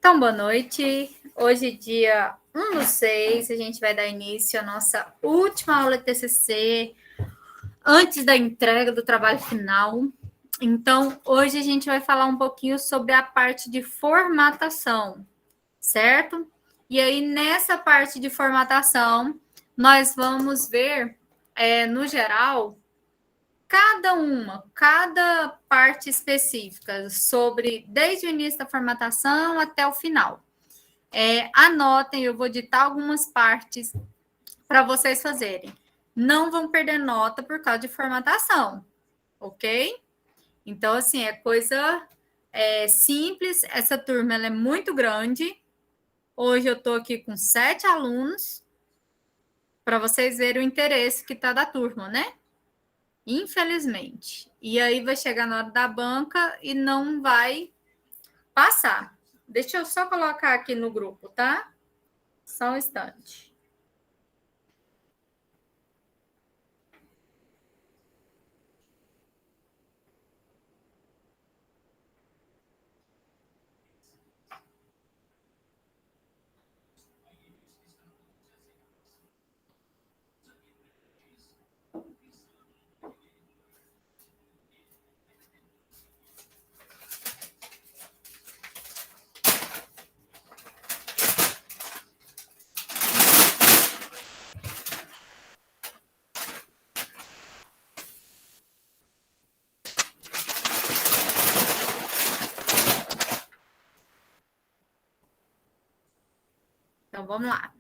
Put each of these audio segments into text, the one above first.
Então, boa noite. Hoje, dia 1/6, a gente vai dar início à nossa última aula de TCC, antes da entrega do trabalho final. Então, hoje a gente vai falar um pouquinho sobre a parte de formatação, certo? E aí, nessa parte de formatação, nós vamos ver, no geral, cada parte específica sobre, desde o início da formatação até o final. Anotem, eu vou ditar algumas partes para vocês fazerem. Não vão perder nota por causa de formatação, ok? Então, assim, é coisa simples. Essa turma ela é muito grande. Hoje eu estou aqui com 7 alunos, para vocês verem o interesse que está da turma, né? Infelizmente. E aí vai chegar na hora da banca e não vai passar. Deixa eu só colocar aqui no grupo, tá? Só um instante. Então, vamos lá.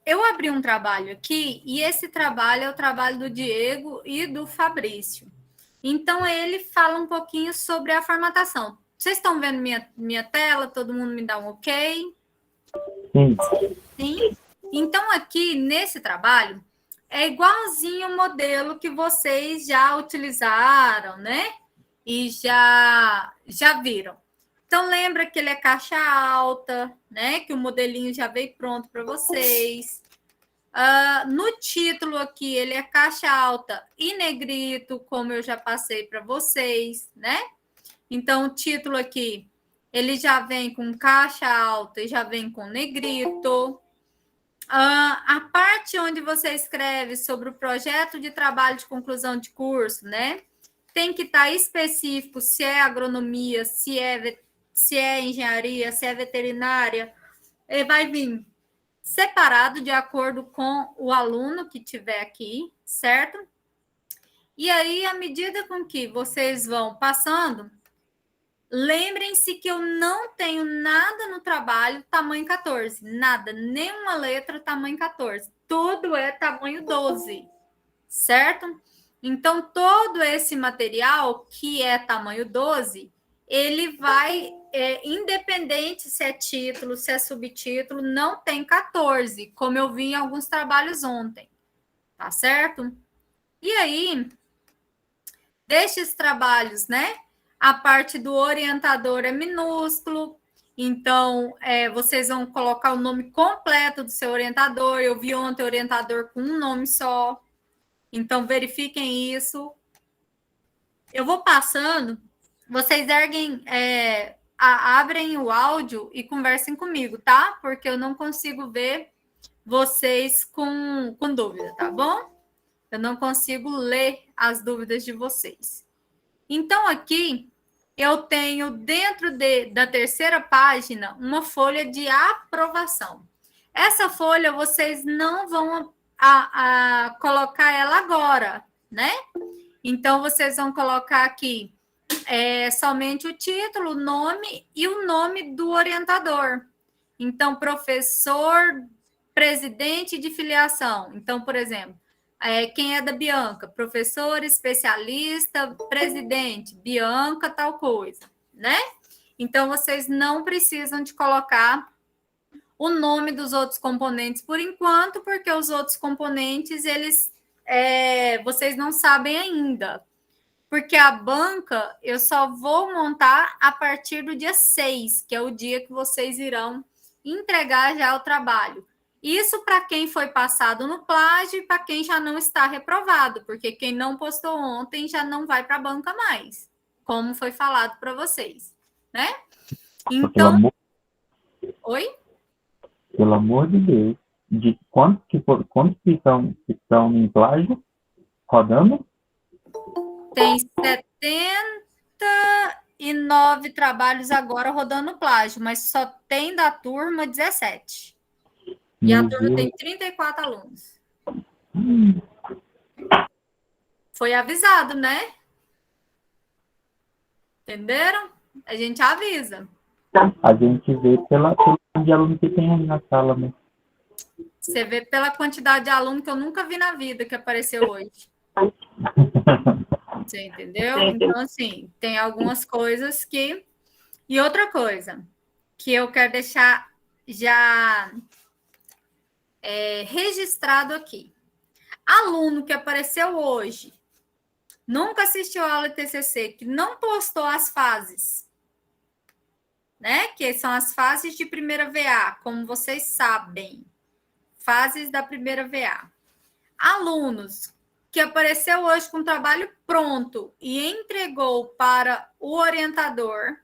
Eu abri um trabalho aqui, e esse trabalho é o trabalho do Diego e do Fabrício. Então, ele fala um pouquinho sobre a formatação. Vocês estão vendo minha tela? Todo mundo me dá um ok? Sim. Sim? Então, aqui, nesse trabalho, é igualzinho o modelo que vocês já utilizaram, né? E já viram. Então, lembra que ele é caixa alta, né? Que o modelinho já veio pronto para vocês. No título aqui, ele é caixa alta e negrito, como eu já passei para vocês, né? Então, o título aqui, ele já vem com caixa alta e já vem com negrito. A parte onde você escreve sobre o projeto de trabalho de conclusão de curso, né? Tem que estar específico se é agronomia, se é engenharia, se é veterinária. Ele vai vir separado de acordo com o aluno que tiver aqui, certo? E aí, à medida com que vocês vão passando, lembrem-se que eu não tenho nada no trabalho tamanho 14, nada, nenhuma letra tamanho 14, tudo é tamanho 12, certo? Então, todo esse material que é tamanho 12, ele vai, independente se é título, se é subtítulo, não tem 14, como eu vi em alguns trabalhos ontem, tá certo? E aí, destes trabalhos, né? A parte do orientador é minúsculo, então vocês vão colocar o nome completo do seu orientador. Eu vi ontem o orientador com um nome só, então verifiquem isso. Eu vou passando, vocês abrem o áudio e conversem comigo, tá? Porque eu não consigo ver vocês com dúvida, tá bom? Eu não consigo ler as dúvidas de vocês. Então, aqui, eu tenho dentro da terceira página uma folha de aprovação. Essa folha, vocês não vão colocar ela agora, né? Então, vocês vão colocar aqui somente o título, o nome e o nome do orientador. Então, professor, presidente de filiação. Então, por exemplo, quem é da Bianca? Professor, especialista, presidente, Bianca, tal coisa, né? Então, vocês não precisam de colocar o nome dos outros componentes por enquanto, porque os outros componentes, vocês não sabem ainda. Porque a banca eu só vou montar a partir do dia 6, que é o dia que vocês irão entregar já o trabalho. Isso para quem foi passado no plágio e para quem já não está reprovado, porque quem não postou ontem já não vai para a banca mais, como foi falado para vocês. né? Então, oi? Pelo amor de Deus, de quantos que estão em plágio rodando? Tem 79 trabalhos agora rodando plágio, mas só tem da turma 17. E a Meu turma Deus. tem 34 alunos. Foi avisado, né? Entenderam? A gente avisa. A gente vê pelo de aluno que tem ali na sala, né? Você vê pela quantidade de aluno que eu nunca vi na vida que apareceu hoje. Você entendeu? Então, assim, tem algumas coisas que. E outra coisa que eu quero deixar já registrado aqui. Aluno que apareceu hoje, nunca assistiu a aula de TCC, que não postou as fases, né? Que são as fases de primeira VA, como vocês sabem. Fases da primeira VA. Alunos que apareceu hoje com o trabalho pronto e entregou para o orientador,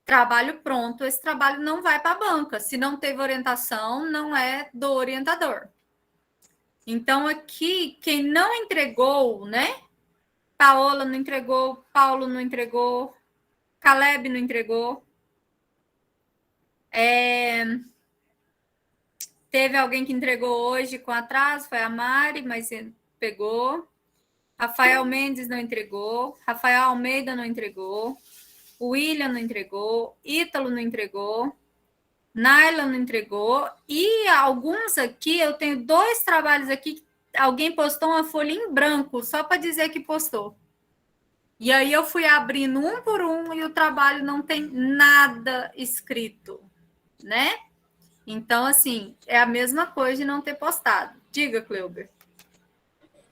trabalho pronto, esse trabalho não vai para a banca. Se não teve orientação, não é do orientador. Então, aqui, quem não entregou, né? Paola não entregou, Paulo não entregou, Caleb não entregou. Teve alguém que entregou hoje com atraso, foi a Mari, mas pegou. Rafael Mendes não entregou, Rafael Almeida não entregou, William não entregou, Ítalo não entregou, Naila não entregou, e alguns aqui, eu tenho 2 trabalhos aqui que alguém postou uma folha em branco, só para dizer que postou. E aí eu fui abrindo um por um e o trabalho não tem nada escrito, né? Então, assim, é a mesma coisa de não ter postado. Diga, Cleuber.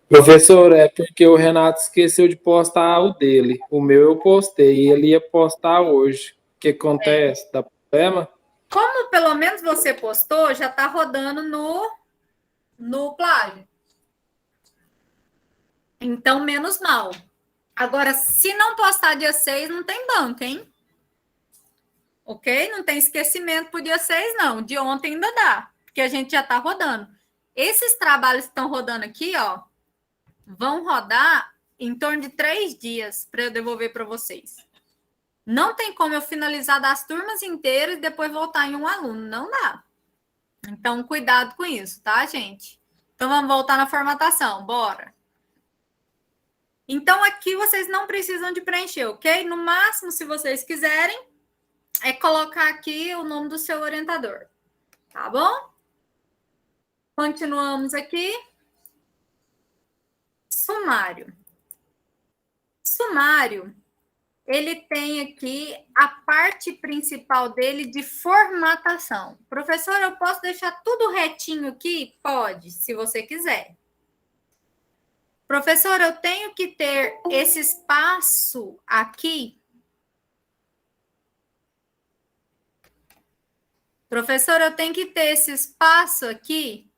Professor, é porque o Renato esqueceu de postar o dele. O meu eu postei e ele ia postar hoje. O que acontece? Dá problema? Como pelo menos você postou, já está rodando no plágio. Então, menos mal. Agora, se não postar dia 6, não tem banca, hein? Ok? Não tem esquecimento pro dia 6, não. De ontem ainda dá, porque a gente já está rodando. Esses trabalhos que estão rodando aqui, ó, vão rodar em torno de 3 dias para eu devolver para vocês. Não tem como eu finalizar das turmas inteiras e depois voltar em um aluno. Não dá. Então, cuidado com isso, tá, gente? Então, vamos voltar na formatação. Bora. Então, aqui vocês não precisam de preencher, ok? No máximo, se vocês quiserem, é colocar aqui o nome do seu orientador. Tá bom? Continuamos aqui. Sumário. Sumário, ele tem aqui a parte principal dele de formatação. Professor, eu posso deixar tudo retinho aqui? Pode, se você quiser. Professor, eu tenho que ter esse espaço aqui. Professor, eu tenho que ter esse espaço aqui,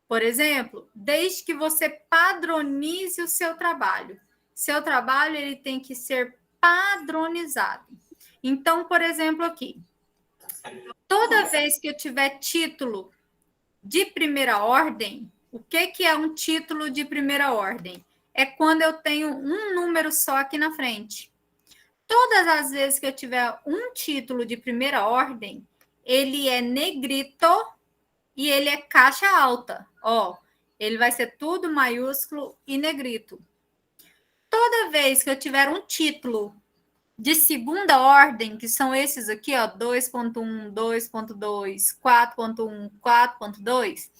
por exemplo, desde que você padronize o seu trabalho. Seu trabalho ele tem que ser padronizado. Então, por exemplo, aqui, toda vez que eu tiver título de primeira ordem, o que é um título de primeira ordem? É quando eu tenho um número só aqui na frente. Todas as vezes que eu tiver um título de primeira ordem, ele é negrito e ele é caixa alta. Ó, ele vai ser tudo maiúsculo e negrito. Toda vez que eu tiver um título de segunda ordem, que são esses aqui, ó, 2.1, 2.2, 4.1, 4.2,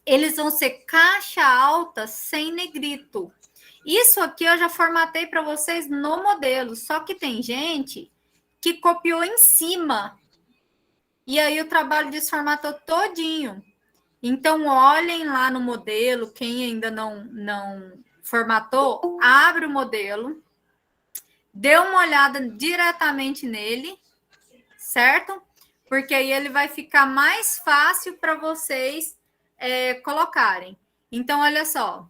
eles vão ser caixa alta sem negrito. Isso aqui eu já formatei para vocês no modelo, só que tem gente que copiou em cima. E aí o trabalho desformatou todinho. Então, olhem lá no modelo, quem ainda não formatou, abre o modelo, dê uma olhada diretamente nele, certo? Porque aí ele vai ficar mais fácil para vocês colocarem. Então, olha só,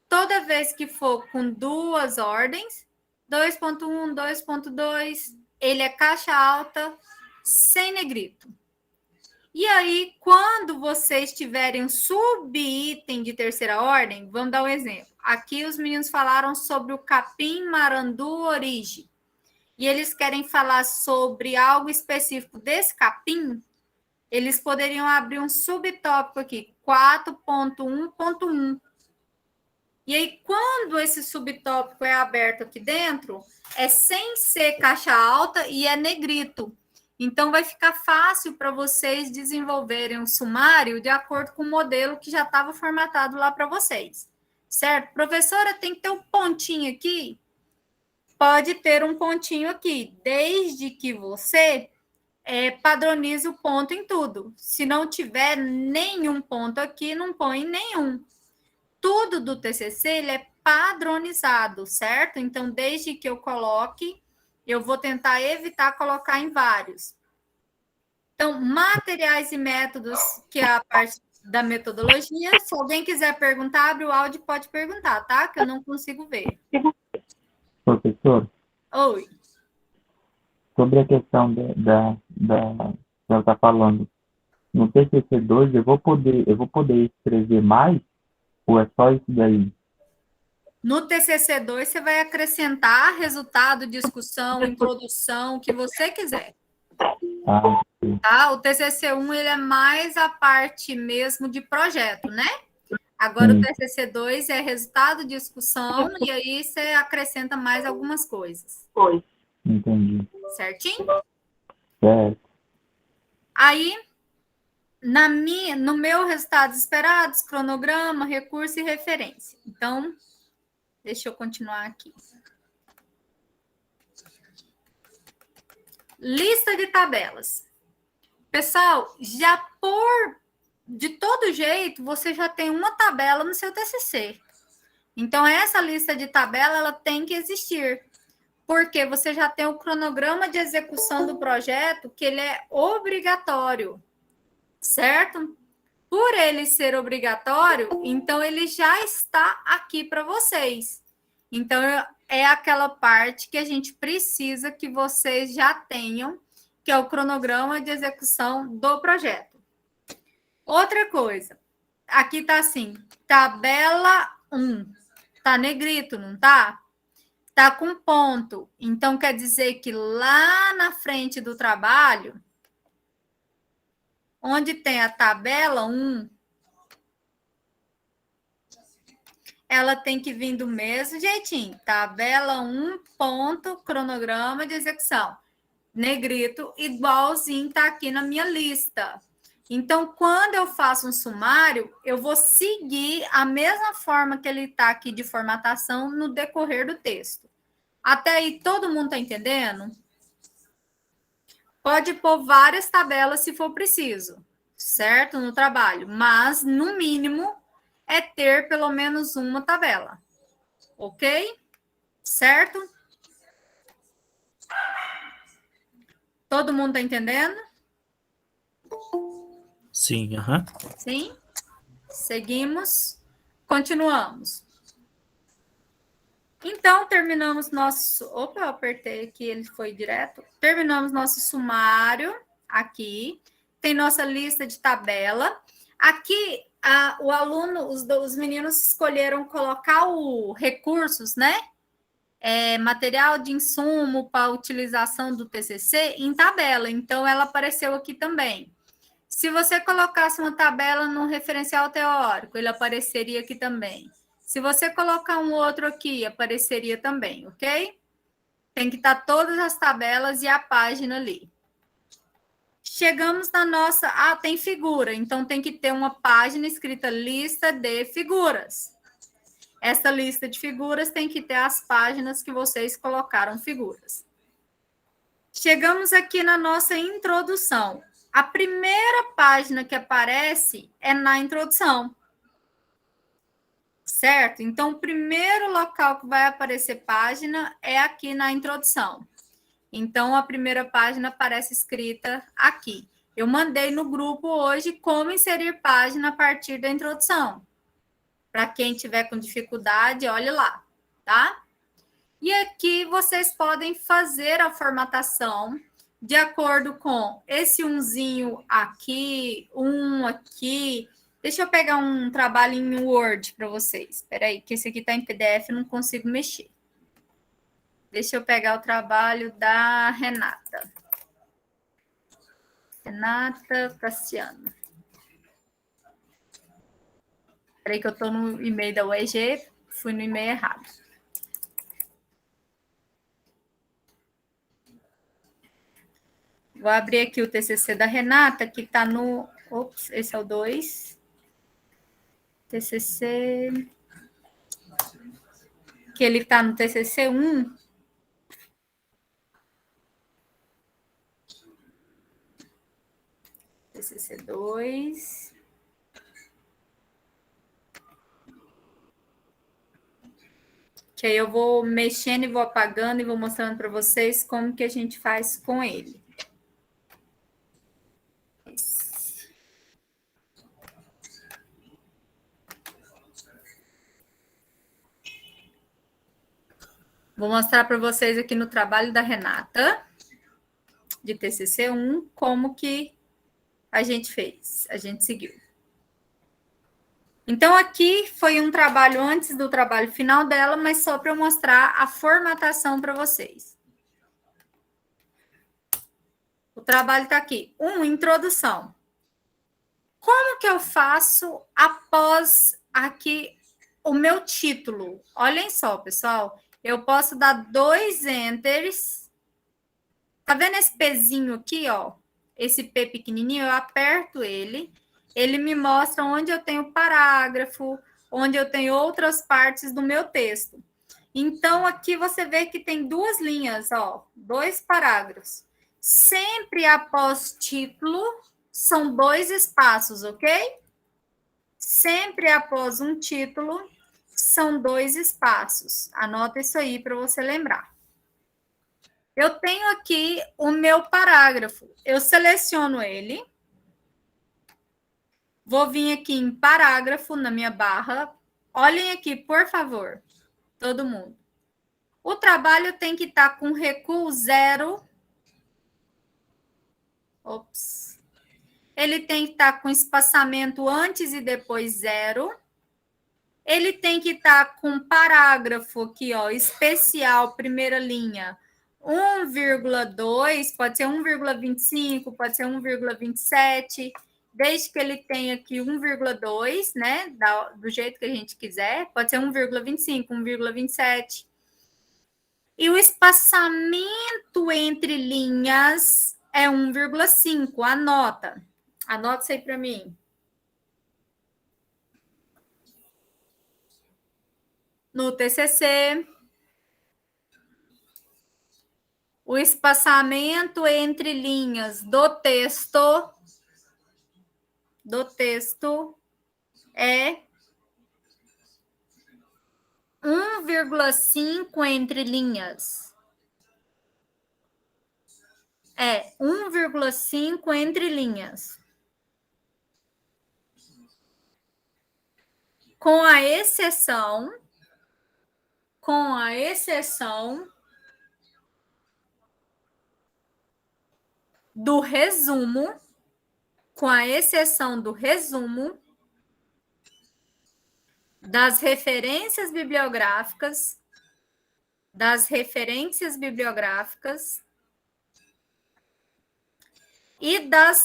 toda vez que for com duas ordens, 2.1, 2.2, ele é caixa alta sem negrito. E aí, quando vocês tiverem um subitem de terceira ordem, vamos dar um exemplo. Aqui os meninos falaram sobre o capim marandu origem. E eles querem falar sobre algo específico desse capim, eles poderiam abrir um subtópico aqui, 4.1.1. E aí, quando esse subtópico é aberto aqui dentro, é sem ser caixa alta e é negrito. Então, vai ficar fácil para vocês desenvolverem um sumário de acordo com o modelo que já estava formatado lá para vocês. Certo? Professora, tem que ter um pontinho aqui? Pode ter um pontinho aqui, desde que você padronize o ponto em tudo. Se não tiver nenhum ponto aqui, não põe nenhum. Tudo do TCC ele é padronizado, certo? Então, desde que eu coloque, eu vou tentar evitar colocar em vários. Então, materiais e métodos, que é a parte da metodologia. Se alguém quiser perguntar, abre o áudio e pode perguntar, tá? Que eu não consigo ver. Professor, Oi. sobre a questão que ela está falando, no TCC2 eu vou poder escrever mais ou é só isso daí? No TCC2 você vai acrescentar resultado, discussão, introdução, o que você quiser. Tá? O TCC1 ele é mais a parte mesmo de projeto, né? Agora o TCC2 é resultado, discussão e aí você acrescenta mais algumas coisas. Entendi. Certinho? Certo. Aí, no meu resultados esperados, cronograma, recurso e referência. Então, deixa eu continuar aqui. Lista de tabelas. Pessoal, de todo jeito, você já tem uma tabela no seu TCC. Então, essa lista de tabela, ela tem que existir. Porque você já tem o cronograma de execução do projeto, que ele é obrigatório. Certo? Por ele ser obrigatório, então ele já está aqui para vocês. Então, é aquela parte que a gente precisa que vocês já tenham, que é o cronograma de execução do projeto. Outra coisa, aqui está assim, tabela 1. Está negrito, não está? Está com ponto. Então, quer dizer que lá na frente do trabalho, onde tem a tabela 1, ela tem que vir do mesmo jeitinho. Tabela 1, ponto, cronograma de execução. Negrito, igualzinho está aqui na minha lista. Então, quando eu faço um sumário, eu vou seguir a mesma forma que ele está aqui de formatação no decorrer do texto. Até aí, todo mundo está entendendo? Pode pôr várias tabelas se for preciso, certo? No trabalho, mas, no mínimo, é ter pelo menos uma tabela. Ok? Certo? Todo mundo está entendendo? Sim, aham. Sim? Seguimos. Continuamos. Então, terminamos nosso... Opa, eu apertei aqui, ele foi direto. Terminamos nosso sumário aqui. Tem nossa lista de tabela. Aqui, o aluno, os meninos escolheram colocar o recursos, né? Material de insumo para utilização do TCC em tabela. Então, ela apareceu aqui também. Se você colocasse uma tabela no referencial teórico, ele apareceria aqui também. Se você colocar um outro aqui, apareceria também, ok? Tem que estar todas as tabelas e a página ali. Chegamos na nossa... tem figura. Então, tem que ter uma página escrita lista de figuras. Essa lista de figuras tem que ter as páginas que vocês colocaram figuras. Chegamos aqui na nossa introdução. A primeira página que aparece é na introdução. Certo? Então, o primeiro local que vai aparecer página é aqui na introdução. Então, a primeira página aparece escrita aqui. Eu mandei no grupo hoje como inserir página a partir da introdução. Para quem tiver com dificuldade, olhe lá, tá? E aqui vocês podem fazer a formatação de acordo com esse umzinho aqui, um aqui. Deixa eu pegar um trabalho em Word para vocês. Espera aí, que esse aqui está em PDF, não consigo mexer. Deixa eu pegar o trabalho da Renata. Renata Cassiano. Espera aí que eu estou no e-mail da UEG, fui no e-mail errado. Vou abrir aqui o TCC da Renata, que está no... Ops, esse é o 2. TCC... Que ele está no TCC 1. TCC 2. Que aí eu vou mexendo e vou apagando e vou mostrando para vocês como que a gente faz com ele. Vou mostrar para vocês aqui no trabalho da Renata, de TCC 1, como que a gente fez, a gente seguiu. Então, aqui foi um trabalho antes do trabalho final dela, mas só para eu mostrar a formatação para vocês. O trabalho está aqui. Introdução. Como que eu faço após aqui o meu título? Olhem só, pessoal. Eu posso dar 2 enters. Tá vendo esse Pzinho aqui, ó? Esse P pequenininho, eu aperto ele. Ele me mostra onde eu tenho parágrafo, onde eu tenho outras partes do meu texto. Então, aqui você vê que tem 2 linhas, ó, 2 parágrafos. Sempre após título, são 2 espaços, ok? Sempre após um título, são 2 espaços. Anota isso aí para você lembrar. Eu tenho aqui o meu parágrafo. Eu seleciono ele. Vou vir aqui em parágrafo, na minha barra. Olhem aqui, por favor, todo mundo. O trabalho tem que estar com recuo 0. Ops. Ele tem que estar com espaçamento antes e depois 0. Ele tem que estar com parágrafo aqui, ó, especial, primeira linha, 1,2, pode ser 1,25, pode ser 1,27, desde que ele tenha aqui 1,2, né, do jeito que a gente quiser, pode ser 1,25, 1,27. E o espaçamento entre linhas é 1,5, anota isso aí para mim. No TCC, o espaçamento entre linhas do texto é 1,5 entre linhas. É 1,5 entre linhas. Com a exceção do resumo, das referências bibliográficas, e das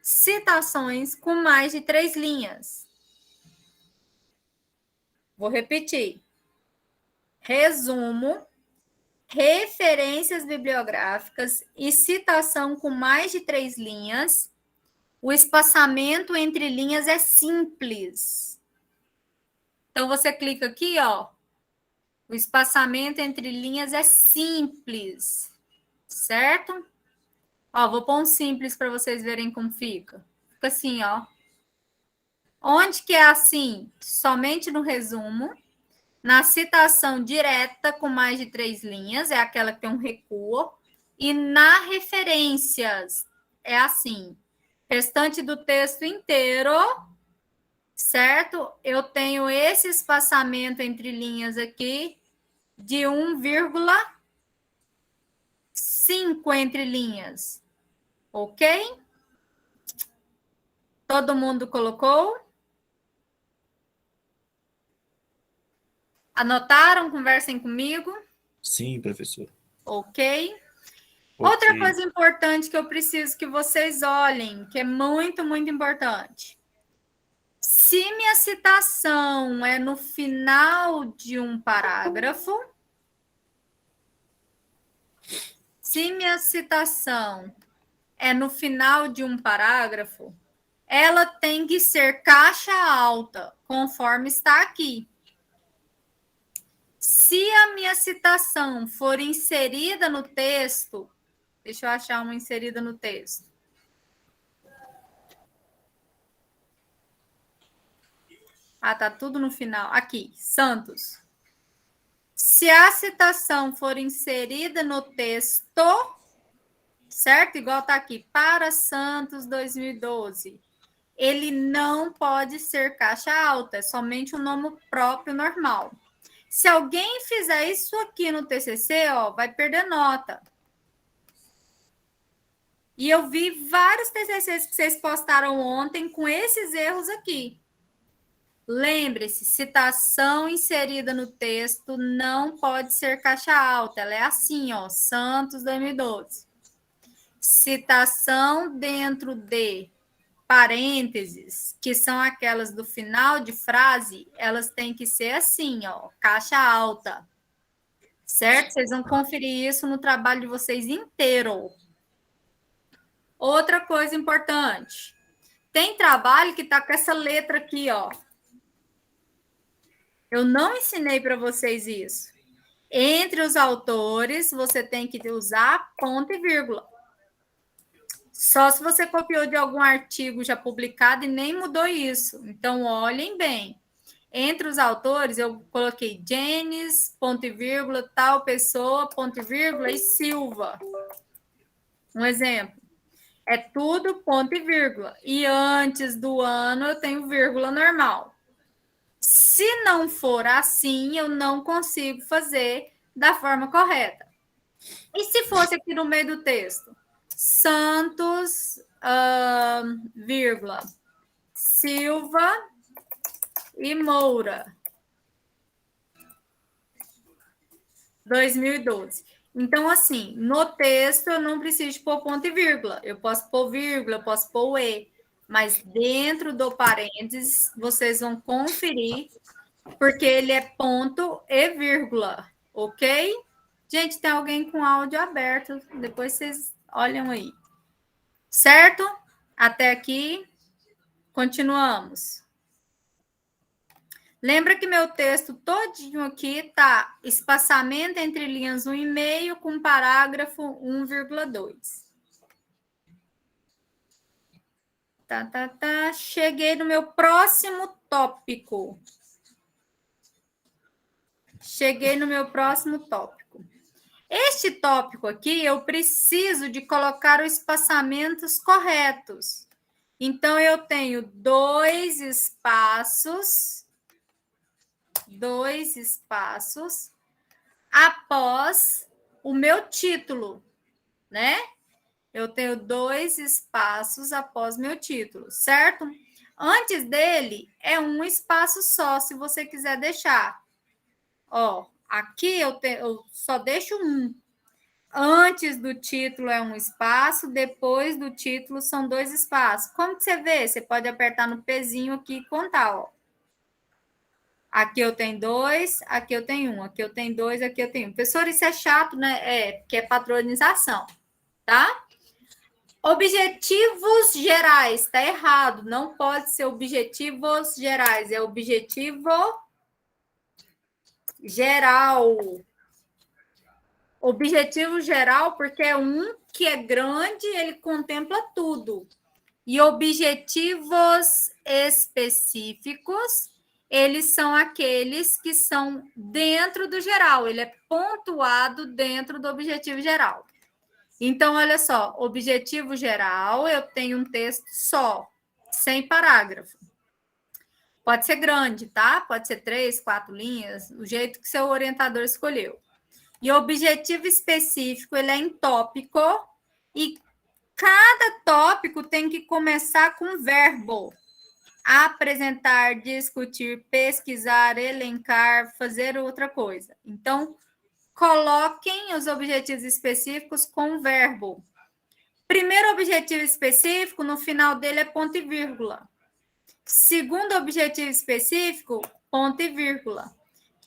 citações com mais de 3 linhas. Vou repetir. Resumo, referências bibliográficas e citação com mais de 3 linhas. O espaçamento entre linhas é simples. Então, você clica aqui, ó. O espaçamento entre linhas é simples. Certo? Ó, vou pôr um simples para vocês verem como fica. Fica assim, ó. Onde que é assim? Somente no resumo. Na citação direta com mais de 3 linhas, é aquela que tem um recuo. E na referências, é assim. Restante do texto inteiro, certo? Eu tenho esse espaçamento entre linhas aqui de 1,5 entre linhas, ok? Todo mundo colocou? Anotaram? Conversem comigo. Sim, professor. Ok? Ok. Outra coisa importante que eu preciso que vocês olhem, que é muito, muito importante. Se minha citação é no final de um parágrafo, ela tem que ser caixa alta, conforme está aqui. Se a minha citação for inserida no texto, deixa eu achar uma inserida no texto. Ah, tá tudo no final. Aqui, Santos. Se a citação for inserida no texto, certo? Igual tá aqui, para Santos 2012. Ele não pode ser caixa alta, é somente um nome próprio normal. Se alguém fizer isso aqui no TCC, ó, vai perder nota. E eu vi vários TCCs que vocês postaram ontem com esses erros aqui. Lembre-se, citação inserida no texto não pode ser caixa alta. Ela é assim, ó, Santos 2012. Citação dentro de parênteses, que são aquelas do final de frase, elas têm que ser assim, ó, caixa alta. Certo? Vocês vão conferir isso no trabalho de vocês inteiro. Outra coisa importante. Tem trabalho que tá com essa letra aqui, ó. Eu não ensinei para vocês isso. Entre os autores, você tem que usar ponto e vírgula. Só se você copiou de algum artigo já publicado e nem mudou isso. Então, olhem bem. Entre os autores, eu coloquei Jenes, ponto e vírgula, tal pessoa, ponto e vírgula, e Silva. Um exemplo. É tudo ponto e vírgula. E antes do ano, eu tenho vírgula normal. Se não for assim, eu não consigo fazer da forma correta. E se fosse aqui no meio do texto? Santos, vírgula, Silva e Moura, 2012. Então, assim, no texto eu não preciso pôr ponto e vírgula. Eu posso pôr vírgula, eu posso pôr o E. Mas dentro do parênteses, vocês vão conferir, porque ele é ponto e vírgula, ok? Gente, tem alguém com áudio aberto. Depois vocês olham aí. Certo? Até aqui. Continuamos. Lembra que meu texto todinho aqui tá espaçamento entre linhas 1,5 com parágrafo 1,2. Cheguei no meu próximo tópico. Este tópico aqui, eu preciso de colocar os espaçamentos corretos. Então, eu tenho dois espaços após o meu título, né? Eu tenho dois espaços após meu título, certo? Antes dele, é um espaço só, se você quiser deixar. Ó, aqui eu só deixo um. Antes do título é um espaço, depois do título são dois espaços. Como que você vê? Você pode apertar no pezinho aqui e contar, ó. Aqui eu tenho dois, aqui eu tenho um, aqui eu tenho dois, aqui eu tenho um. Professor, isso é chato, né? É, porque é padronização, tá? Objetivos gerais, tá errado. Não pode ser objetivos gerais, é objetivo geral. Objetivo geral, porque é um que é grande, ele contempla tudo. E objetivos específicos, eles são aqueles que são dentro do geral, ele é pontuado dentro do objetivo geral. Então, olha só, objetivo geral, eu tenho um texto só, sem parágrafo. Pode ser grande, tá? Pode ser 3, 4 linhas, o jeito que seu orientador escolheu. E o objetivo específico, ele é em tópico, e cada tópico tem que começar com verbo. Apresentar, discutir, pesquisar, elencar, fazer outra coisa. Então, coloquem os objetivos específicos com verbo. Primeiro objetivo específico, no final dele é ponto e vírgula. Segundo objetivo específico, ponto e vírgula.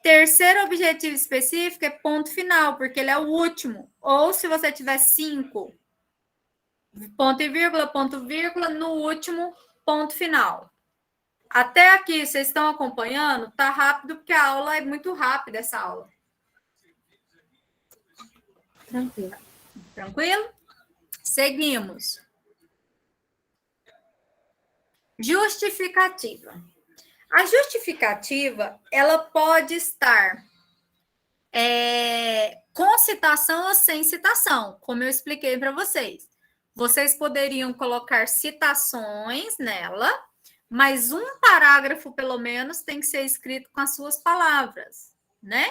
Terceiro objetivo específico é ponto final, porque ele é o último. Ou se você tiver 5, ponto e vírgula, no último, ponto final. Até aqui, vocês estão acompanhando? Tá rápido, porque a aula é muito rápida, essa aula. Tranquilo. Tranquilo? Seguimos. Justificativa. A justificativa, ela pode estar com citação ou sem citação, como eu expliquei para vocês. Vocês poderiam colocar citações nela, mas um parágrafo, pelo menos, tem que ser escrito com as suas palavras, né?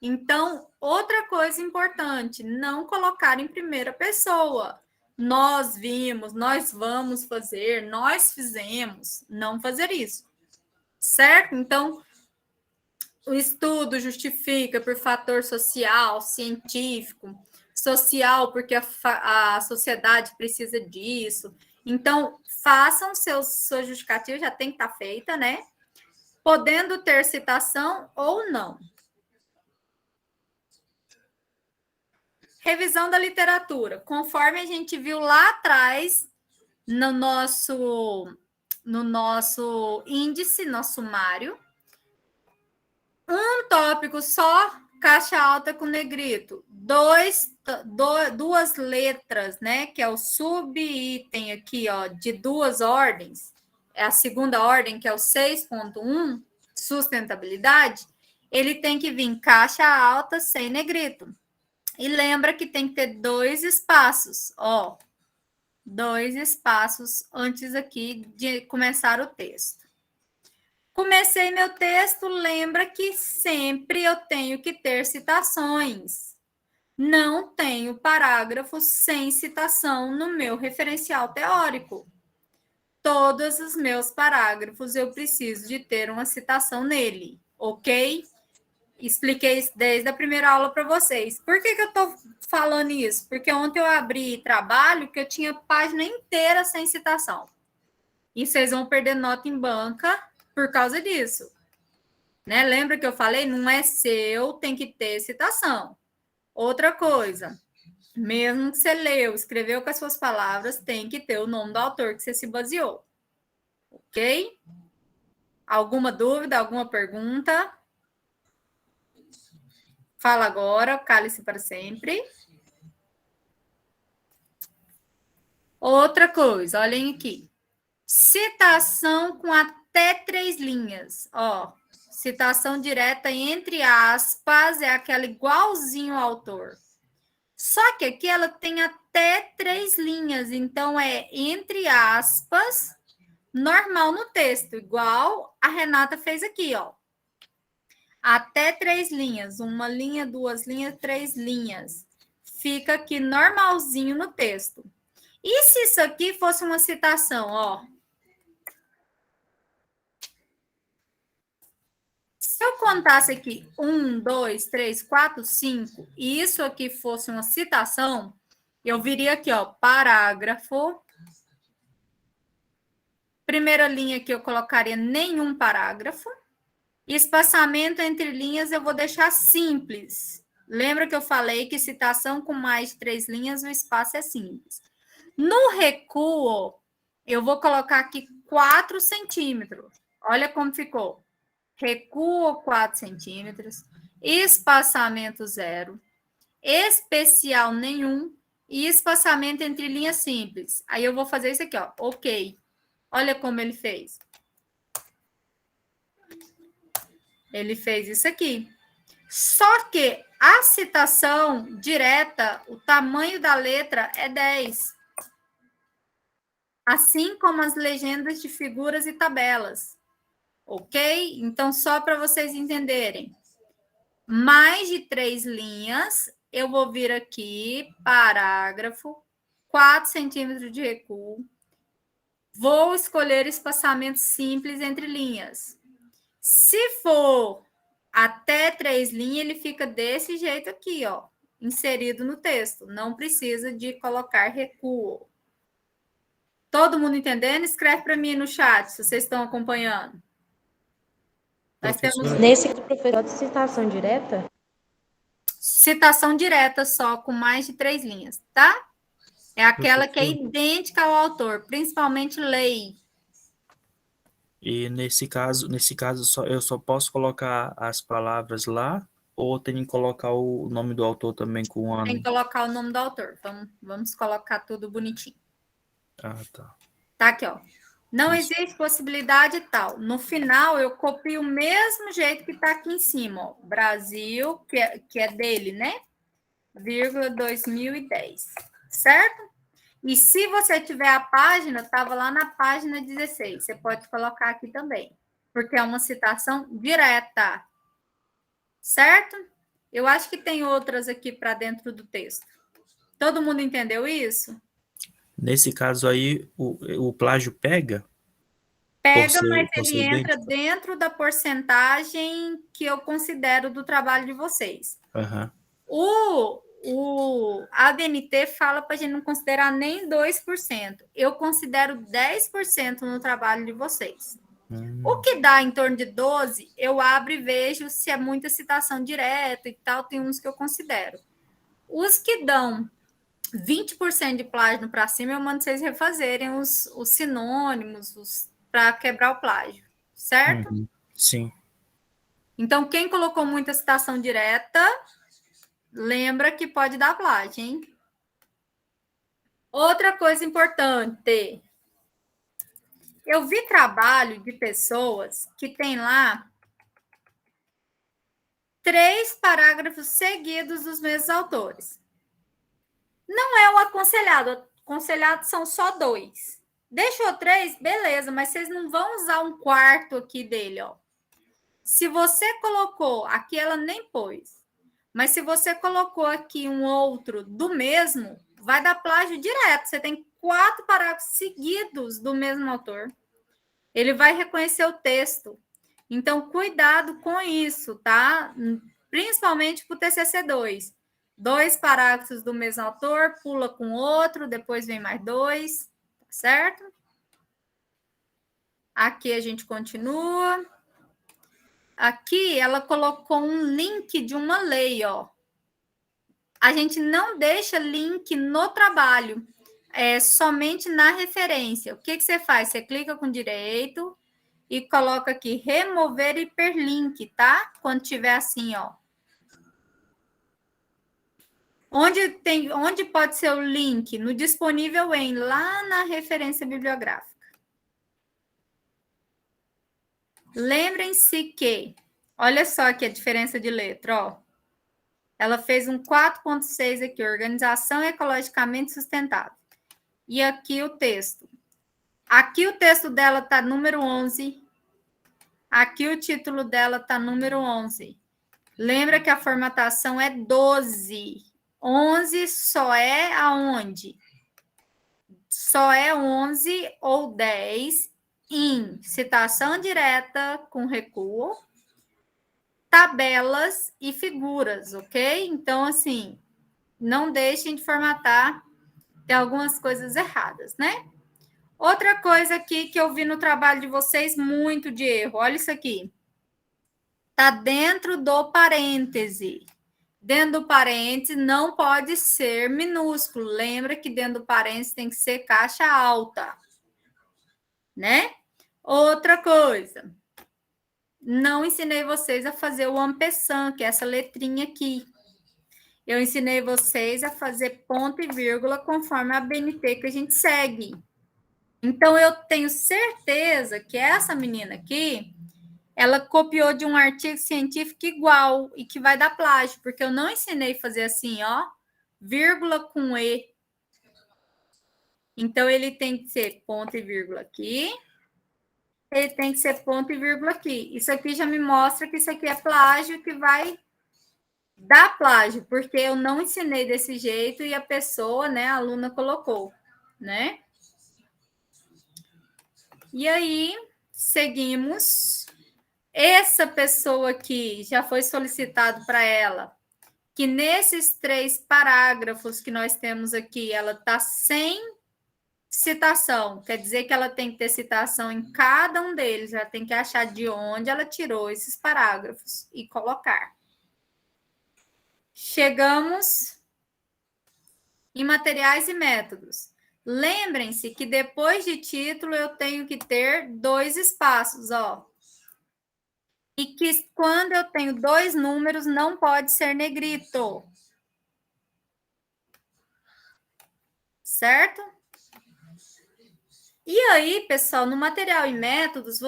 Então, outra coisa importante, não colocar em primeira pessoa. Nós vimos, nós vamos fazer, nós fizemos. Não fazer isso, certo? Então, o estudo justifica por fator social, científico, social porque a sociedade precisa disso. Então, façam sua justificativa, já tem que estar feita, né? Podendo ter citação ou não. Revisão da literatura. Conforme a gente viu lá atrás, no nosso índice, nosso sumário, um tópico só, caixa alta com negrito. Duas letras, né? Que é o subitem aqui, ó, de 2 ordens. É a segunda ordem, que é o 6.1, sustentabilidade. Ele tem que vir caixa alta sem negrito. E lembra que tem que ter 2 espaços, ó. 2 espaços antes aqui de começar o texto. Comecei meu texto, lembra que sempre eu tenho que ter citações. Não tenho parágrafo sem citação no meu referencial teórico. Todos os meus parágrafos eu preciso de ter uma citação nele, ok? Expliquei isso desde a primeira aula para vocês. Por que eu estou falando isso? Porque ontem eu abri trabalho que eu tinha página inteira sem citação. E vocês vão perder nota em banca por causa disso. Né? Lembra que eu falei? Não é seu, tem que ter citação. Outra coisa, mesmo que você leu, escreveu com as suas palavras, tem que ter o nome do autor que você se baseou. Ok? Alguma dúvida, alguma pergunta? Fala agora, cale-se para sempre. Outra coisa, olhem aqui. Citação com até 3 linhas. Ó, citação direta entre aspas é aquela igualzinho ao autor. Só que aqui ela tem até 3 linhas, então é entre aspas, normal no texto, igual a Renata fez aqui, ó. Até 3 linhas, 1 linha, 2 linhas, 3 linhas. Fica aqui normalzinho no texto. E se isso aqui fosse uma citação, ó? Se eu contasse aqui 1, 2, 3, 4, 5, e isso aqui fosse uma citação, eu viria aqui, ó, parágrafo. Primeira linha aqui eu colocaria nenhum parágrafo. Espaçamento entre linhas eu vou deixar simples. Lembra que eu falei que citação com mais de 3 linhas, o espaço é simples. No recuo, eu vou colocar aqui 4 centímetros. Olha como ficou. Recuo 4 centímetros, espaçamento 0, especial nenhum e espaçamento entre linhas simples. Aí eu vou fazer isso aqui, ó. Ok. Olha como ele fez. Ele fez isso aqui. Só que a citação direta, o tamanho da letra é 10. Assim como as legendas de figuras e tabelas. ok? Então, só para vocês entenderem, mais de 3 linhas, eu vou vir aqui, parágrafo, 4 centímetros de recuo, vou escolher espaçamento simples entre linhas. Se for até 3 linhas, ele fica desse jeito aqui, ó, inserido no texto. Não precisa de colocar recuo. Todo mundo entendendo? Escreve para mim no chat, se vocês estão acompanhando. Nós temos... Nesse professor de citação direta? Citação direta só, com mais de 3 linhas, tá? É aquela que é idêntica ao autor, principalmente lei. E nesse caso eu só posso colocar as palavras lá ou tem que colocar o nome do autor também com o ano? Tem que colocar o nome do autor. Vamos colocar tudo bonitinho. Ah, tá. Tá aqui, ó. Não existe possibilidade tal. No final, eu copio o mesmo jeito que tá aqui em cima, ó. Brasil, que é dele, né? Vírgula 2010. Certo? E se você tiver a página, estava lá na página 16. Você pode colocar aqui também, porque é uma citação direta. Certo? Eu acho que tem outras aqui para dentro do texto. Todo mundo entendeu isso? Nesse caso aí, o plágio pega? Pega, mas ele entra dentro da porcentagem que eu considero do trabalho de vocês. Uhum. O ABNT fala para a gente não considerar nem 2%. Eu considero 10% no trabalho de vocês. O que dá em torno de 12%, eu abro e vejo se é muita citação direta e tal, tem uns que eu considero. Os que dão 20% de plágio para cima, eu mando vocês refazerem os sinônimos para quebrar o plágio, certo? Uhum. Sim. Então, quem colocou muita citação direta, lembra que pode dar plágio, hein? Outra coisa importante. Eu vi trabalho de pessoas que tem lá 3 parágrafos seguidos dos mesmos autores. Não é o aconselhado. Aconselhado são só 2. Deixou 3, beleza, mas vocês não vão usar um quarto aqui dele, ó. Se você colocou, aqui ela nem pôs, mas se você colocou aqui um outro do mesmo, vai dar plágio direto. Você tem 4 parágrafos seguidos do mesmo autor. Ele vai reconhecer o texto. Então, cuidado com isso, tá? Principalmente para o TCC2. 2 parágrafos do mesmo autor, pula com outro, depois vem mais 2, tá certo? Aqui a gente continua. Aqui ela colocou um link de uma lei, ó. A gente não deixa link no trabalho, é somente na referência. O que você faz? Você clica com direito e coloca aqui remover hiperlink, tá? Quando tiver assim, ó. Onde pode ser o link? No disponível em, lá na referência bibliográfica. Lembrem-se que, olha só aqui a diferença de letra, ó. Ela fez um 4.6 aqui, organização ecologicamente sustentável. E aqui o texto. Aqui o texto dela tá número 11. Aqui o título dela tá número 11. Lembra que a formatação é 12. 11 só é aonde? Só é 11 ou 10 em citação direta com recuo, tabelas e figuras, ok? Então, assim, não deixem de formatar, tem algumas coisas erradas, né? Outra coisa aqui que eu vi no trabalho de vocês, muito de erro, olha isso aqui. Tá dentro do parêntese. Dentro do parêntese não pode ser minúsculo. Lembra que dentro do parêntese tem que ser caixa alta, né? Outra coisa. Não ensinei vocês a fazer o ampersand, que é essa letrinha aqui. Eu ensinei vocês a fazer ponto e vírgula conforme a BNT que a gente segue. Então, eu tenho certeza que essa menina aqui, ela copiou de um artigo científico igual e que vai dar plágio, porque eu não ensinei a fazer assim, ó, vírgula com E. Então, ele tem que ser ponto e vírgula aqui, ele tem que ser ponto e vírgula aqui. Isso aqui já me mostra que isso aqui é plágio, que vai dar plágio, porque eu não ensinei desse jeito e a pessoa, né, a aluna colocou, né? E aí, seguimos. Essa pessoa aqui já foi solicitado para ela que nesses 3 parágrafos que nós temos aqui, ela está sem citação. Quer dizer que ela tem que ter citação em cada um deles. Ela tem que achar de onde ela tirou esses parágrafos e colocar. Chegamos em materiais e métodos. Lembrem-se que depois de título eu tenho que ter 2 espaços, ó. E que quando eu tenho 2 números, não pode ser negrito. Certo? E aí, pessoal, no material e métodos,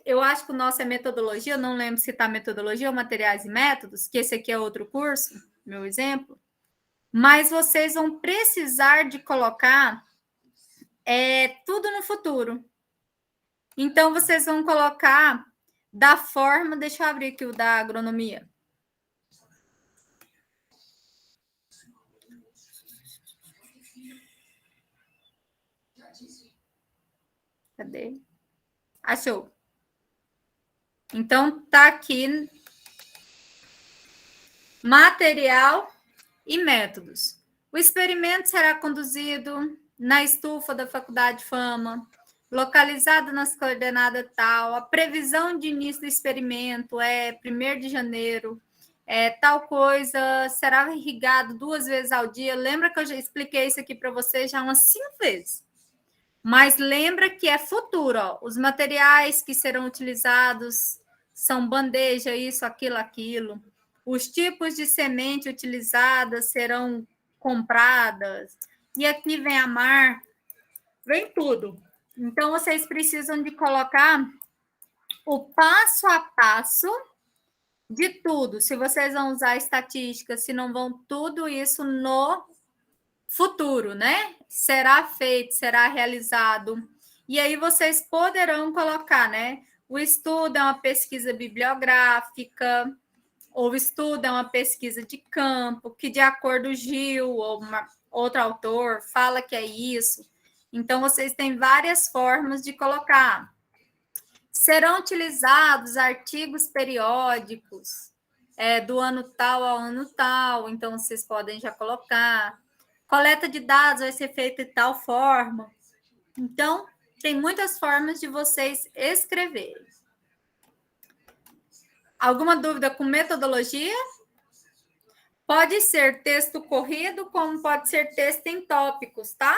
eu acho que o nosso é metodologia, eu não lembro se está metodologia ou materiais e métodos, que esse aqui é outro curso, meu exemplo. Mas vocês vão precisar de colocar tudo no futuro. Então, vocês vão colocar da forma... Deixa eu abrir aqui o da agronomia. Cadê? Achou. Então, tá aqui material e métodos. O experimento será conduzido na estufa da Faculdade Fama, localizada nas coordenadas tal. A previsão de início do experimento é 1º de janeiro. Tal coisa será irrigado 2 vezes ao dia. Lembra que eu já expliquei isso aqui para vocês já umas 5 vezes. Mas lembra que é futuro, ó. Os materiais que serão utilizados são bandeja, isso, aquilo, aquilo. Os tipos de semente utilizadas serão compradas. E aqui vem a mar, vem tudo. Então, vocês precisam de colocar o passo a passo de tudo. Se vocês vão usar estatística, se não vão, tudo isso no futuro, né? Será feito, será realizado. E aí vocês poderão colocar, né? O estudo é uma pesquisa bibliográfica, ou o estudo é uma pesquisa de campo, que de acordo com o Gil ou outro autor fala que é isso. Então, vocês têm várias formas de colocar. Serão utilizados artigos periódicos do ano tal ao ano tal, então vocês podem já colocar. Coleta de dados vai ser feita de tal forma. Então, tem muitas formas de vocês escreverem. Alguma dúvida com metodologia? Pode ser texto corrido, como pode ser texto em tópicos, tá?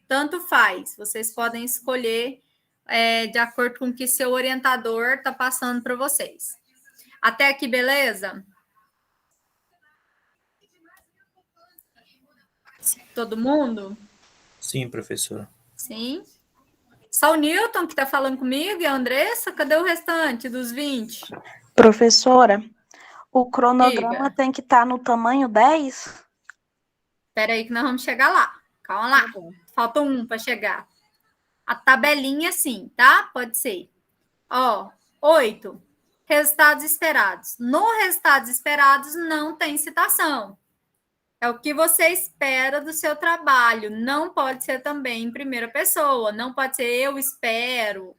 Tanto faz. Vocês podem escolher de acordo com o que seu orientador está passando para vocês. Até aqui, beleza? Todo mundo? Sim, professora. Sim. Só o Newton que está falando comigo e a Andressa? Cadê o restante dos 20? Professora, o cronograma Diga. tem que estar no tamanho 10? Espera aí que nós vamos chegar lá. Calma lá. Falta um para chegar. A tabelinha, sim, tá? Pode ser. Ó, 8. Resultados esperados. No resultados esperados não tem citação. É o que você espera do seu trabalho. Não pode ser também em primeira pessoa. Não pode ser eu espero.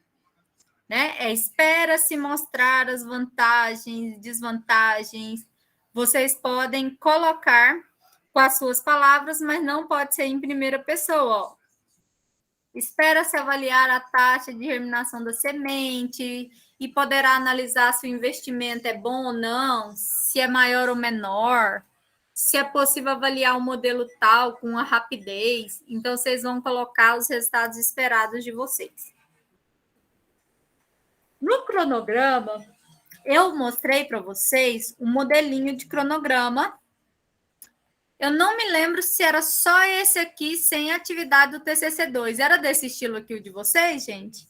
Né? Espera-se mostrar as vantagens e desvantagens. Vocês podem colocar com as suas palavras, mas não pode ser em primeira pessoa. Ó. Espera-se avaliar a taxa de germinação da semente e poderá analisar se o investimento é bom ou não, se é maior ou menor, se é possível avaliar um modelo tal com a rapidez. Então, vocês vão colocar os resultados esperados de vocês. No cronograma, eu mostrei para vocês um modelinho de cronograma. Eu não me lembro se era só esse aqui, sem atividade do TCC2. Era desse estilo aqui o de vocês, gente?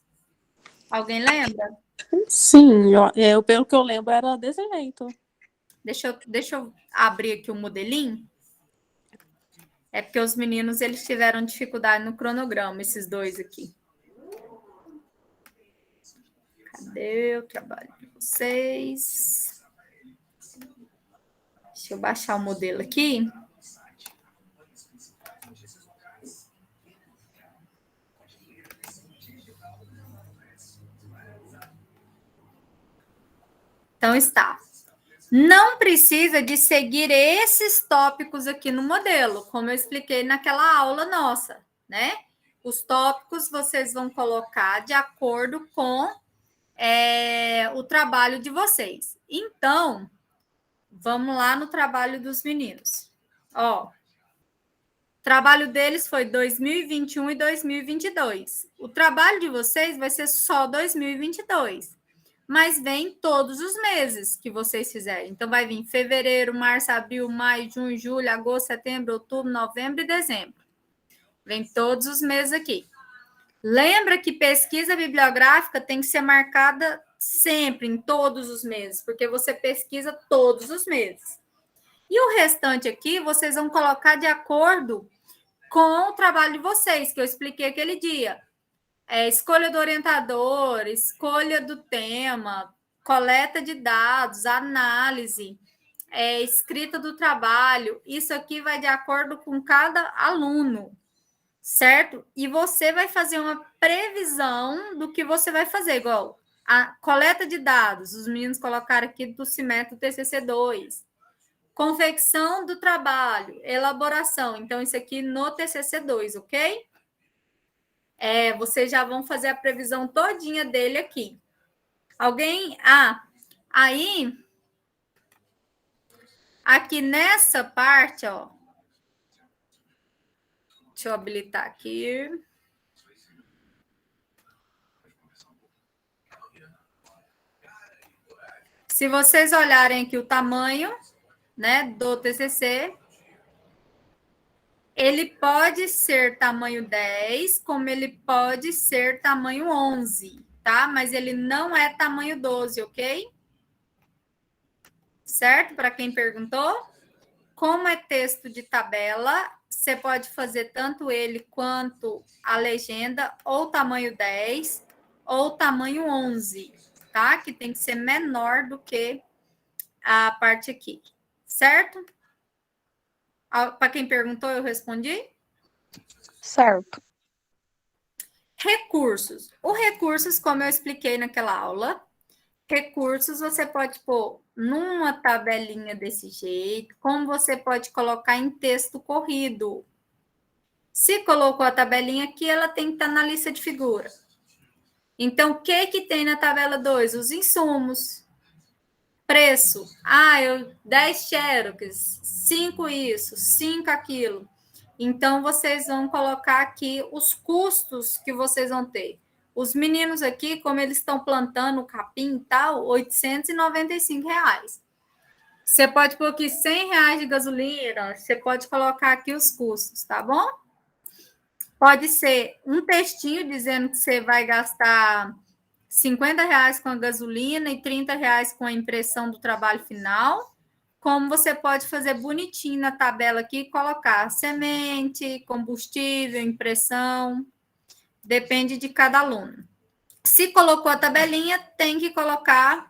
Alguém lembra? Sim, pelo que eu lembro, era desse jeito. Deixa eu abrir aqui o modelinho. É porque os meninos eles tiveram dificuldade no cronograma, esses dois aqui. Cadê o trabalho de vocês? Deixa eu baixar o modelo aqui. Então, está. Não precisa de seguir esses tópicos aqui no modelo, como eu expliquei naquela aula nossa, né? Os tópicos vocês vão colocar de acordo com o trabalho de vocês. Então, vamos lá no trabalho dos meninos. Ó, o trabalho deles foi 2021 e 2022. O trabalho de vocês vai ser só 2022. Mas vem todos os meses que vocês fizerem. Então, vai vir fevereiro, março, abril, maio, junho, julho, agosto, setembro, outubro, novembro e dezembro. Vem todos os meses aqui. Lembra que pesquisa bibliográfica tem que ser marcada sempre, em todos os meses, porque você pesquisa todos os meses. E o restante aqui, vocês vão colocar de acordo com o trabalho de vocês, que eu expliquei aquele dia. Escolha do orientador, escolha do tema, coleta de dados, análise, escrita do trabalho. Isso aqui vai de acordo com cada aluno, certo? E você vai fazer uma previsão do que você vai fazer, igual a coleta de dados. Os meninos colocaram aqui do CIMET do TCC2. Confecção do trabalho, elaboração. Então, isso aqui no TCC2, ok? Vocês já vão fazer a previsão todinha dele aqui. Alguém? Aí, aqui nessa parte, ó. Deixa eu habilitar aqui. Se vocês olharem aqui o tamanho, né, do TCC, ele pode ser tamanho 10, como ele pode ser tamanho 11, tá? Mas ele não é tamanho 12, ok? Certo? Para quem perguntou. Como é texto de tabela, você pode fazer tanto ele quanto a legenda, ou tamanho 10, ou tamanho 11, tá? Que tem que ser menor do que a parte aqui, certo? Para quem perguntou, eu respondi? Certo. Recursos. O recursos, como eu expliquei naquela aula, recursos você pode pôr numa tabelinha desse jeito, como você pode colocar em texto corrido. Se colocou a tabelinha aqui, ela tem que estar na lista de figura. Então, o que tem na tabela 2? Os insumos. Preço. 10 xerox, 5 isso, 5 aquilo. Então, vocês vão colocar aqui os custos que vocês vão ter. Os meninos aqui, como eles estão plantando capim e tal, R$ 895. Você pode pôr aqui R$100 de gasolina, você pode colocar aqui os custos, tá bom? Pode ser um textinho dizendo que você vai gastar R$50 com a gasolina e R$30 com a impressão do trabalho final. Como você pode fazer bonitinho na tabela aqui, colocar semente, combustível, impressão, depende de cada aluno. Se colocou a tabelinha, tem que colocar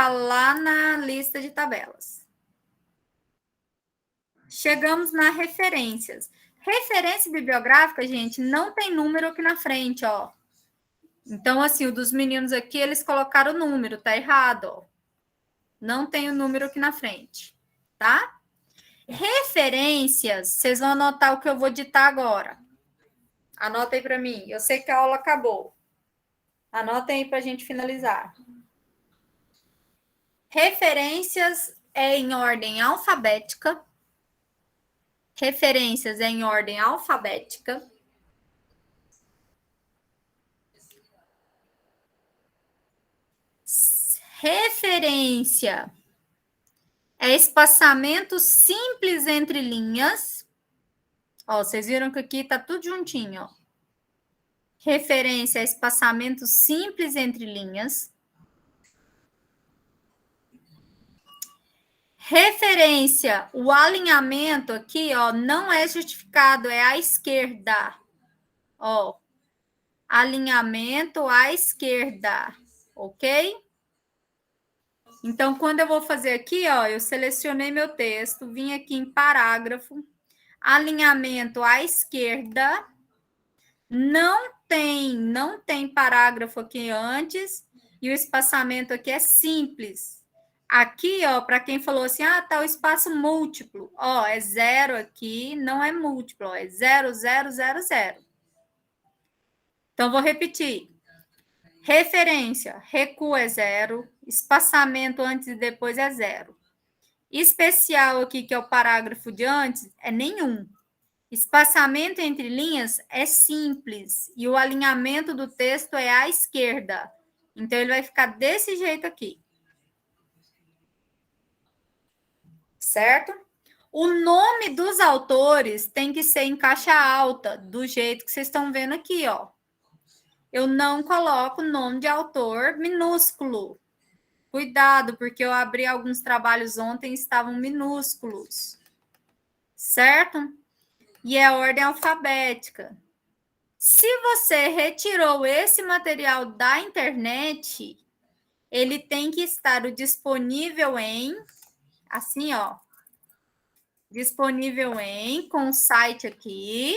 lá na lista de tabelas. Chegamos nas referências. Referência bibliográfica, gente, não tem número aqui na frente, ó. Então, assim, o dos meninos aqui, eles colocaram o número, tá errado, ó. Não tem o número aqui na frente, tá? Referências, vocês vão anotar o que eu vou ditar agora. Anota aí para mim. Eu sei que a aula acabou. Anotem aí para a gente finalizar. Referências é em ordem alfabética. Referências é em ordem alfabética. Referência é espaçamento simples entre linhas. Ó, vocês viram que aqui tá tudo juntinho, ó. Referência é espaçamento simples entre linhas. Referência, o alinhamento aqui, ó, não é justificado, é à esquerda. Ó, alinhamento à esquerda, ok? Então, quando eu vou fazer aqui, ó, eu selecionei meu texto, vim aqui em parágrafo, alinhamento à esquerda, não tem parágrafo aqui antes, e o espaçamento aqui é simples. Aqui, ó, para quem falou assim, tá o espaço múltiplo, ó, é 0 aqui, não é múltiplo, ó, é 0, 0, 0, 0. Então, vou repetir. Referência, recuo é 0, espaçamento antes e depois é 0. Especial aqui, que é o parágrafo de antes, é nenhum. Espaçamento entre linhas é simples e o alinhamento do texto é à esquerda. Então, ele vai ficar desse jeito aqui. Certo? O nome dos autores tem que ser em caixa alta, do jeito que vocês estão vendo aqui, ó. Eu não coloco nome de autor minúsculo. Cuidado, porque eu abri alguns trabalhos ontem e estavam minúsculos. Certo? E é ordem alfabética. Se você retirou esse material da internet, ele tem que estar o disponível em, assim, ó. Disponível em, com o site aqui,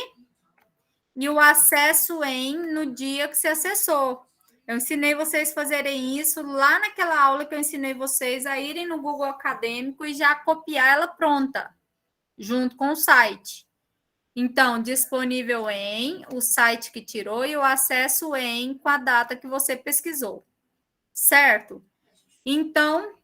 e o acesso em no dia que você acessou. Eu ensinei vocês a fazerem isso lá naquela aula que eu ensinei vocês a irem no Google Acadêmico e já copiar ela pronta, junto com o site. Então, disponível em, o site que tirou e o acesso em, com a data que você pesquisou. Certo? Então,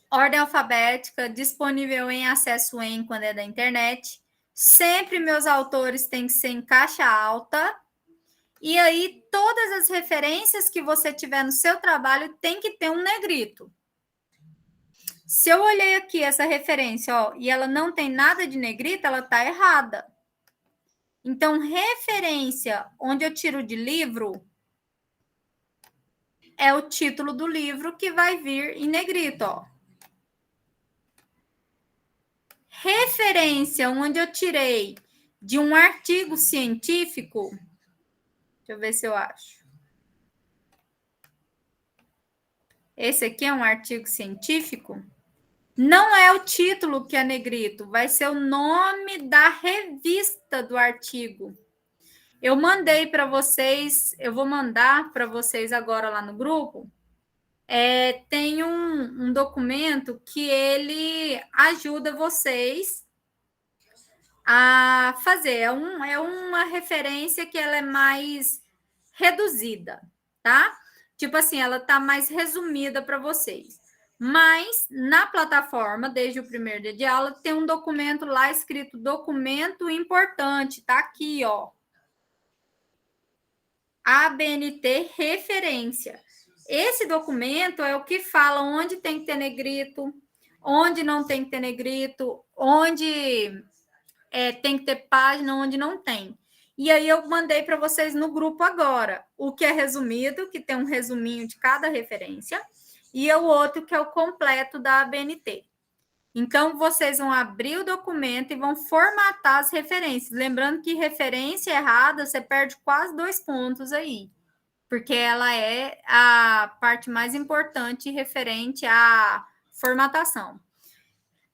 ordem alfabética, disponível em, acesso em, quando é da internet. Sempre meus autores têm que ser em caixa alta. E aí, todas as referências que você tiver no seu trabalho tem que ter um negrito. Se eu olhei aqui essa referência, ó, e ela não tem nada de negrito, ela está errada. Então, referência onde eu tiro de livro é o título do livro que vai vir em negrito, ó. Referência onde eu tirei de um artigo científico, deixa eu ver se eu acho. Esse aqui é um artigo científico. Não é o título que é negrito, vai ser o nome da revista do artigo. Eu mandei para vocês, eu vou mandar para vocês agora lá no grupo. Tem um documento que ele ajuda vocês a fazer. É uma referência que ela é mais reduzida, tá? Tipo assim, ela tá mais resumida para vocês. Mas na plataforma, desde o primeiro dia de aula, tem um documento lá escrito documento importante, tá aqui, ó. ABNT referência. Esse documento é o que fala onde tem que ter negrito, onde não tem que ter negrito, onde tem que ter página, onde não tem. E aí eu mandei para vocês no grupo agora o que é resumido, que tem um resuminho de cada referência, e o outro que é o completo da ABNT. Então, vocês vão abrir o documento e vão formatar as referências. Lembrando que referência errada, você perde quase 2 pontos aí, porque ela é a parte mais importante referente à formatação.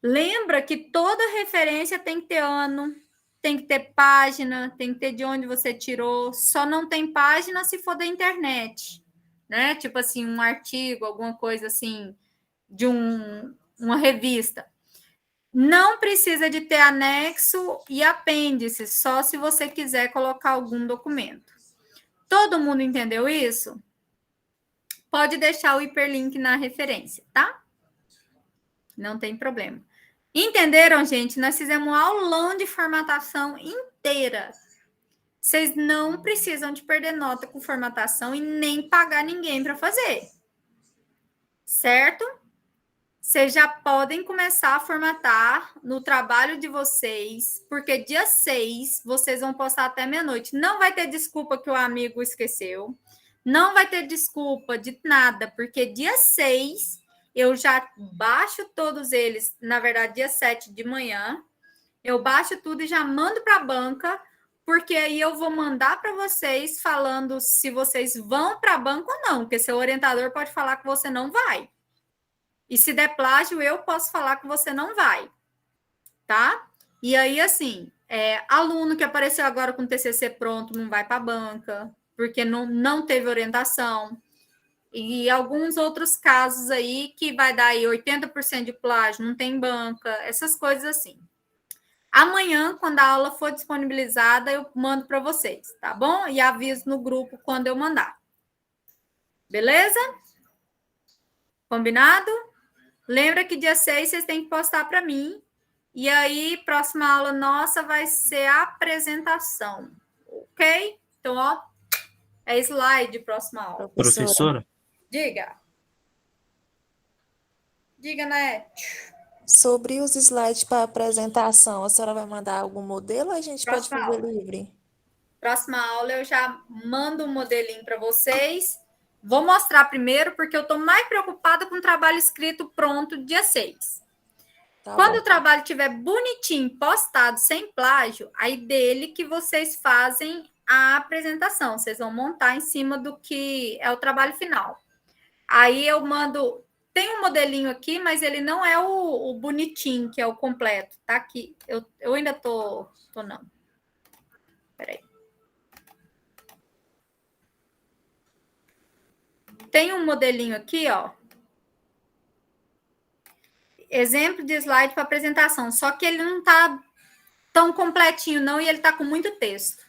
Lembra que toda referência tem que ter ano, tem que ter página, tem que ter de onde você tirou. Só não tem página se for da internet, né? Tipo assim, um artigo, alguma coisa assim, de uma revista. Não precisa de ter anexo e apêndice, só se você quiser colocar algum documento. Todo mundo entendeu isso? Pode deixar o hiperlink na referência, tá? Não tem problema. Entenderam, gente? Nós fizemos um aulão de formatação inteira. Vocês não precisam de perder nota com formatação e nem pagar ninguém para fazer. Certo? Vocês já podem começar a formatar no trabalho de vocês, porque dia 6 vocês vão postar até meia-noite. Não vai ter desculpa que o amigo esqueceu. Não vai ter desculpa de nada, porque dia 6 eu já baixo todos eles. Na verdade, dia 7 de manhã, eu baixo tudo e já mando para a banca, porque aí eu vou mandar para vocês falando se vocês vão para a banca ou não, porque seu orientador pode falar que você não vai. E se der plágio, eu posso falar que você não vai, tá? E aí, assim, aluno que apareceu agora com o TCC pronto não vai para a banca, porque não teve orientação. E alguns outros casos aí que vai dar aí 80% de plágio, não tem banca, essas coisas assim. Amanhã, quando a aula for disponibilizada, eu mando para vocês, tá bom? E aviso no grupo quando eu mandar. Beleza? Combinado? Lembra que dia 6 vocês têm que postar para mim. E aí, próxima aula nossa vai ser a apresentação. Ok? Então, ó, é slide próxima aula. Professora, Diga. Diga, né? Sobre os slides para apresentação, a senhora vai mandar algum modelo ou a gente pode Próxima fazer aula. livre? Próxima aula eu já mando um modelinho para vocês. Vou mostrar primeiro, porque eu estou mais preocupada com o trabalho escrito pronto dia 6. Tá Quando bom. o trabalho estiver bonitinho, postado, sem plágio, aí dele que vocês fazem a apresentação. Vocês vão montar em cima do que é o trabalho final. Aí eu mando... Tem um modelinho aqui, mas ele não é o bonitinho, que é o completo. Tá aqui. Eu ainda tô não. Peraí. Tem um modelinho aqui, ó. Exemplo de slide para apresentação. Só que ele não tá tão completinho, não, e ele tá com muito texto.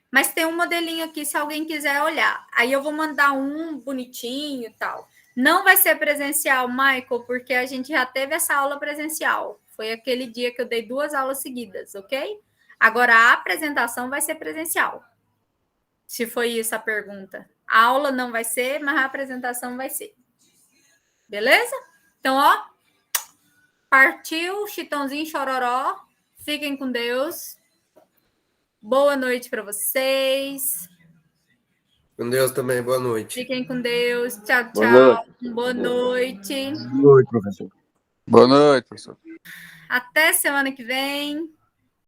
Mas tem um modelinho aqui, se alguém quiser olhar. Aí eu vou mandar um bonitinho e tal. Não vai ser presencial, Michael, porque a gente já teve essa aula presencial. Foi aquele dia que eu dei 2 aulas seguidas, ok? Agora, a apresentação vai ser presencial. Se foi isso a pergunta. A aula não vai ser, mas a apresentação vai ser. Beleza? Então, ó. Partiu, Chitãozinho Chororó. Fiquem com Deus. Boa noite para vocês. Com Deus também, boa noite. Fiquem com Deus. Tchau, Boa tchau. noite. Boa noite. Boa noite, professor. Boa noite, professor. Até semana que vem.